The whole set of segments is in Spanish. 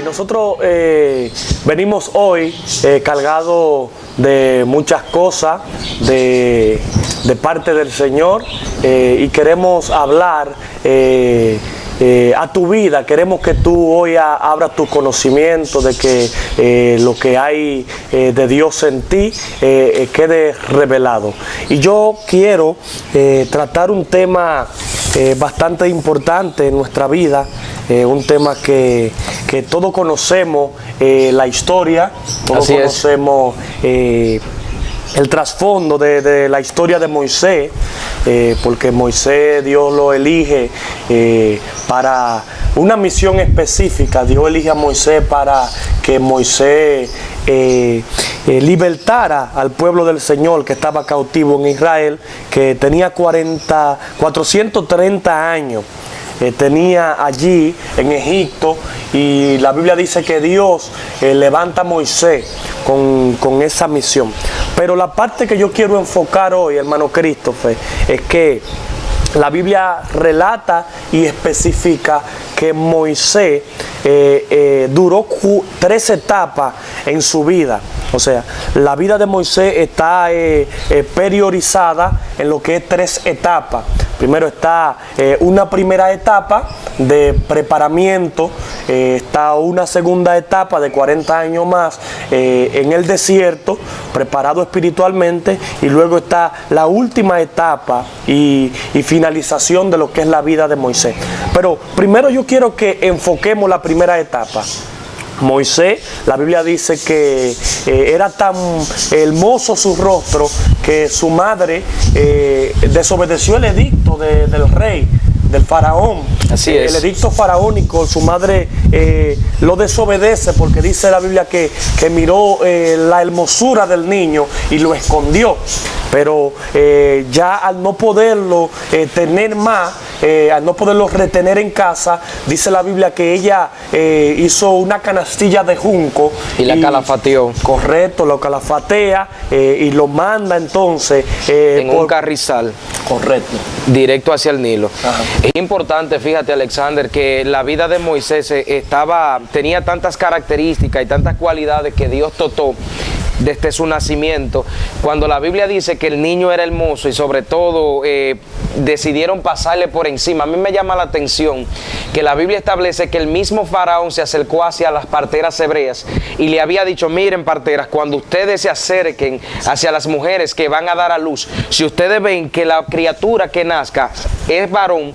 Nosotros venimos hoy cargados de muchas cosas de parte del Señor y queremos hablar a tu vida. Queremos que tú hoy abras tu conocimiento de que lo que hay de Dios en ti quede revelado. Y yo quiero tratar un tema bastante importante en nuestra vida, un tema que todos conocemos, la historia, todos conocemos el trasfondo de la historia de Moisés, porque Moisés Dios lo elige para una misión específica. Dios elige a Moisés para que Moisés libertara al pueblo del Señor que estaba cautivo en Israel, que tenía 430 años. Tenía allí en Egipto, y la Biblia dice que Dios levanta a Moisés con esa misión. Pero la parte que yo quiero enfocar hoy, hermano Christopher, es que la Biblia relata y especifica que Moisés duró 3 etapas en su vida. O sea, la vida de Moisés está priorizada en lo que es 3 etapas. Primero está una primera etapa de preparamiento, está una segunda etapa de 40 años más en el desierto, preparado espiritualmente, y luego está la última etapa y finalización de lo que es la vida de Moisés. Pero primero yo quiero que enfoquemos la primera etapa. Moisés, la Biblia dice que era tan hermoso su rostro que su madre desobedeció el edicto del rey, del faraón. Así es. El edicto faraónico, su madre lo desobedece porque dice la Biblia que miró la hermosura del niño y lo escondió. Pero ya al no poderlo tener más, al no poderlo retener en casa, dice la Biblia que ella hizo una canastilla de junco y la calafateó. Correcto, lo calafatea y lo manda entonces en un carrizal. Correcto. Directo hacia el Nilo. Ajá. Es importante, fíjate, Alexander, que la vida de Moisés tenía tantas características y tantas cualidades que Dios dotó desde su nacimiento. Cuando la Biblia dice que el niño era hermoso y sobre todo decidieron pasarle por encima, a mí me llama la atención que la Biblia establece que el mismo faraón se acercó hacia las parteras hebreas y le había dicho: miren, parteras, cuando ustedes se acerquen hacia las mujeres que van a dar a luz, si ustedes ven que la criatura que nazca es varón,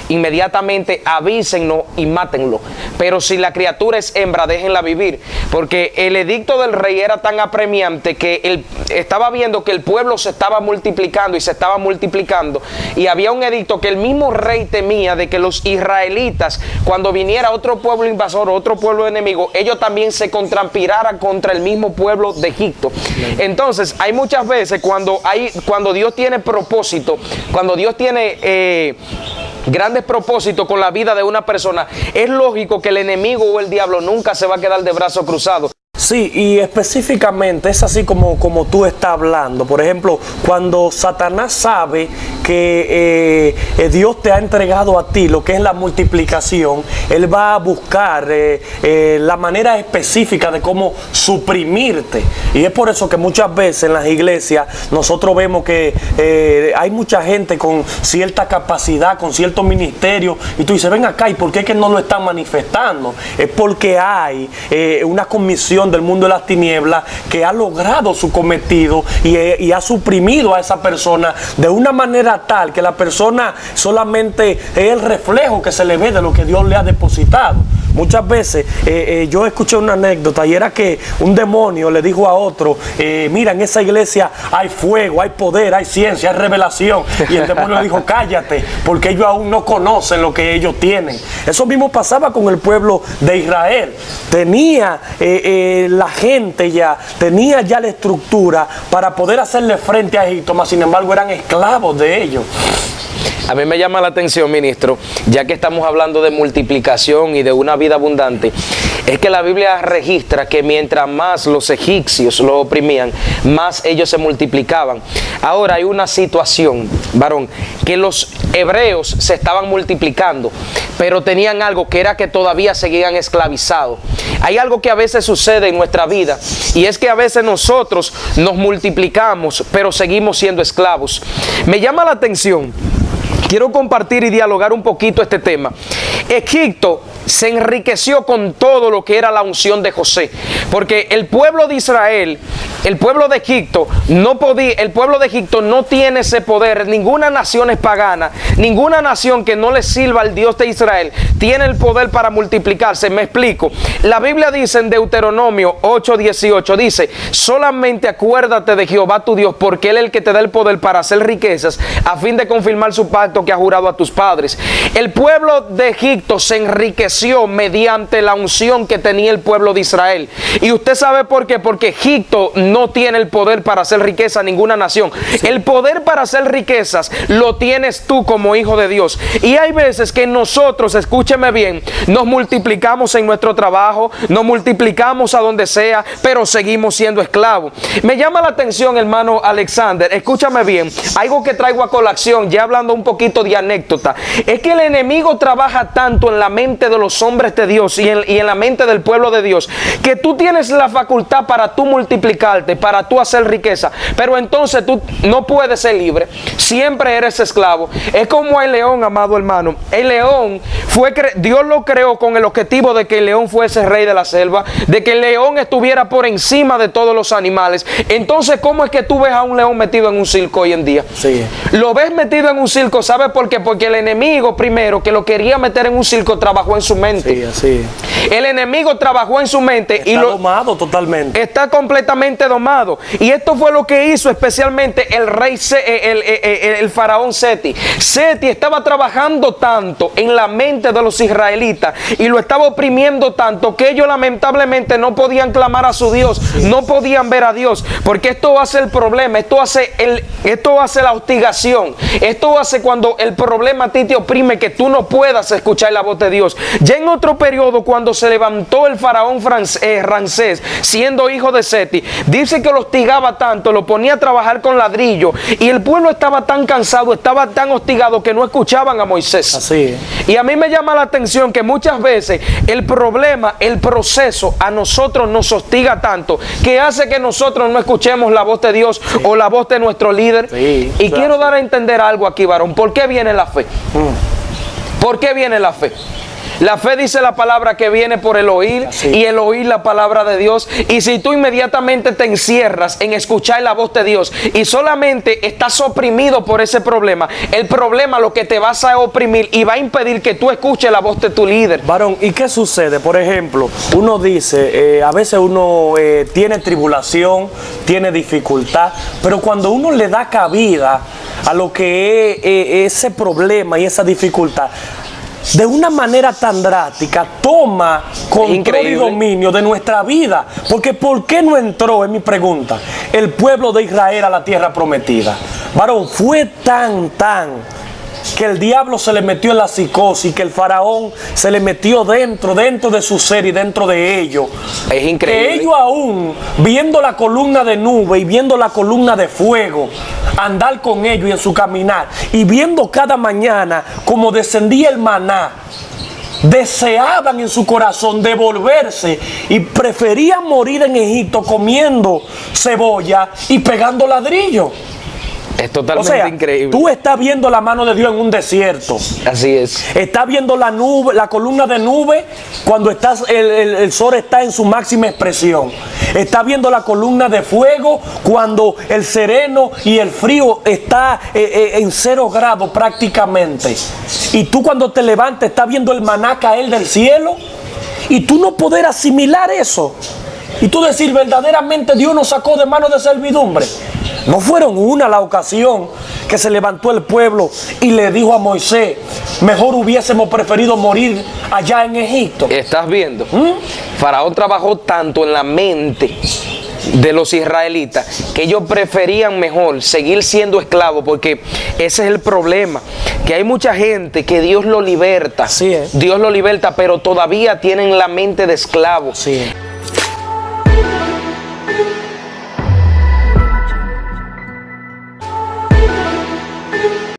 inmediatamente avísennos y mátenlo. Pero si la criatura es hembra, déjenla vivir. Porque el edicto del rey era tan apremiante que él estaba viendo que el pueblo se estaba multiplicando y se estaba multiplicando. Y había un edicto que el mismo rey temía de que los israelitas, cuando viniera otro pueblo invasor, otro pueblo enemigo, ellos también se contrampiraran contra el mismo pueblo de Egipto. Entonces, hay muchas veces cuando Dios tiene propósito, cuando Dios tiene grandes propósitos con la vida de una persona, es lógico que el enemigo o el diablo nunca se va a quedar de brazos cruzados. Sí, y específicamente es así como tú estás hablando. Por ejemplo, cuando Satanás sabe que Dios te ha entregado a ti lo que es la multiplicación, él va a buscar la manera específica de cómo suprimirte. Y es por eso que muchas veces en las iglesias nosotros vemos que hay mucha gente con cierta capacidad, con cierto ministerio, y tú dices: ven acá, ¿y por qué es que no lo están manifestando? Es porque hay una comisión del mundo de las tinieblas que ha logrado su cometido y ha suprimido a esa persona de una manera tal que la persona solamente es el reflejo que se le ve de lo que Dios le ha depositado. Muchas veces yo escuché una anécdota, y era que un demonio le dijo a otro: mira, en esa iglesia hay fuego, hay poder, hay ciencia, hay revelación. Y el demonio le dijo: cállate, porque ellos aún no conocen lo que ellos tienen. Eso mismo pasaba con el pueblo de Israel. Tenía la gente tenía ya la estructura para poder hacerle frente a Egipto, mas sin embargo eran esclavos de ellos. A mí me llama la atención, ministro, ya que estamos hablando de multiplicación y de una vida abundante, Es que la Biblia registra que mientras más los egipcios lo oprimían, más ellos se multiplicaban. Ahora hay una situación, varón, que los hebreos se estaban multiplicando, pero tenían algo que era que todavía seguían esclavizados. Hay algo que a veces sucede en nuestra vida, y es que a veces nosotros nos multiplicamos, pero seguimos siendo esclavos. Me llama la atención, quiero compartir y dialogar un poquito este tema. Egipto se enriqueció con todo lo que era la unción de José, porque el pueblo de Israel, el pueblo de Egipto no podía, el pueblo de Egipto no tiene ese poder. Ninguna nación es pagana, ninguna nación que no le sirva al Dios de Israel tiene el poder para multiplicarse. Me explico. La Biblia dice en Deuteronomio 8:18, dice: solamente acuérdate de Jehová tu Dios, porque Él es el que te da el poder para hacer riquezas, a fin de confirmar su pacto que ha jurado a tus padres. El pueblo de Egipto se enriqueció mediante la unción que tenía el pueblo de Israel. Y usted sabe por qué, porque Egipto no tiene el poder para hacer riqueza, ninguna nación. Sí. El poder para hacer riquezas lo tienes tú como hijo de Dios. Y hay veces que nosotros, escúcheme bien, nos multiplicamos en nuestro trabajo, nos multiplicamos a donde sea, pero seguimos siendo esclavos. Me llama la atención, hermano Alexander, escúchame bien, algo que traigo a colación, ya hablando un poquito de anécdota, es que el enemigo trabaja tanto en la mente de los hombres de Dios y en la mente del pueblo de Dios, que tú tienes la facultad para tú multiplicarte, para tú hacer riqueza, pero entonces tú no puedes ser libre, siempre eres esclavo. Es como el león, amado hermano. El león Dios lo creó con el objetivo de que el león fuese rey de la selva, de que el león estuviera por encima de todos los animales. Entonces, ¿cómo es que tú ves a un león metido en un circo hoy en día? Sí. Lo ves metido en un circo, ¿sabe por qué? Porque el enemigo primero que lo quería meter en un circo trabajó en su mente. Sí, así. El enemigo trabajó en su mente. Está domado totalmente. Está completamente domado. Y esto fue lo que hizo especialmente el rey, el faraón Seti. Seti estaba trabajando tanto en la mente de los israelitas y lo estaba oprimiendo tanto que ellos lamentablemente no podían clamar a su Dios, sí. No podían ver a Dios, porque esto hace el problema, esto hace la hostigación, esto hace cuando el problema a ti te oprime, que tú no puedas escuchar la voz de Dios. Ya en otro periodo, cuando se levantó el faraón Ramsés, siendo hijo de Seti, dice que lo hostigaba tanto, lo ponía a trabajar con ladrillo, y el pueblo estaba tan cansado, estaba tan hostigado que no escuchaban a Moisés. Así es. Y a mí me llama la atención que muchas veces el problema, el proceso a nosotros nos hostiga tanto que hace que nosotros no escuchemos la voz de Dios, sí. O la voz de nuestro líder. Sí, y claro. Quiero dar a entender algo aquí, varón. ¿Por qué viene la fe? ¿Por qué viene la fe? La fe, dice la palabra, que viene por el oír, así. Y el oír la palabra de Dios. Y si tú inmediatamente te encierras en escuchar la voz de Dios y solamente estás oprimido por ese problema, el problema lo que te vas a oprimir y va a impedir que tú escuches la voz de tu líder. Varón, ¿y qué sucede? Por ejemplo, uno dice, a veces uno tiene tribulación, tiene dificultad, pero cuando uno le da cabida a lo que es ese problema y esa dificultad, de una manera tan drástica, toma control y dominio de nuestra vida. Porque ¿por qué no entró, es mi pregunta, el pueblo de Israel a la tierra prometida? Varón, fue tan que el diablo se le metió en la psicosis, que el faraón se le metió dentro de su ser y dentro de ellos. Es increíble. Que ellos aún, viendo la columna de nube y viendo la columna de fuego, andar con ellos y en su caminar, y viendo cada mañana como descendía el maná, deseaban en su corazón devolverse y preferían morir en Egipto comiendo cebolla y pegando ladrillo. Es totalmente increíble. Tú estás viendo la mano de Dios en un desierto. Así es. Estás viendo la nube, la columna de nube cuando el sol está en su máxima expresión. Estás viendo la columna de fuego cuando el sereno y el frío está en 0 grados prácticamente. Y tú cuando te levantas estás viendo el maná caer del cielo y tú no poder asimilar eso. Y tú decir, verdaderamente Dios nos sacó de manos de servidumbre. No fueron una la ocasión que se levantó el pueblo y le dijo a Moisés, mejor hubiésemos preferido morir allá en Egipto. ¿Estás viendo? Faraón trabajó tanto en la mente de los israelitas, que ellos preferían mejor seguir siendo esclavos, porque ese es el problema, que hay mucha gente que Dios lo liberta, Así es. Dios lo liberta, pero todavía tienen la mente de esclavos. Sí.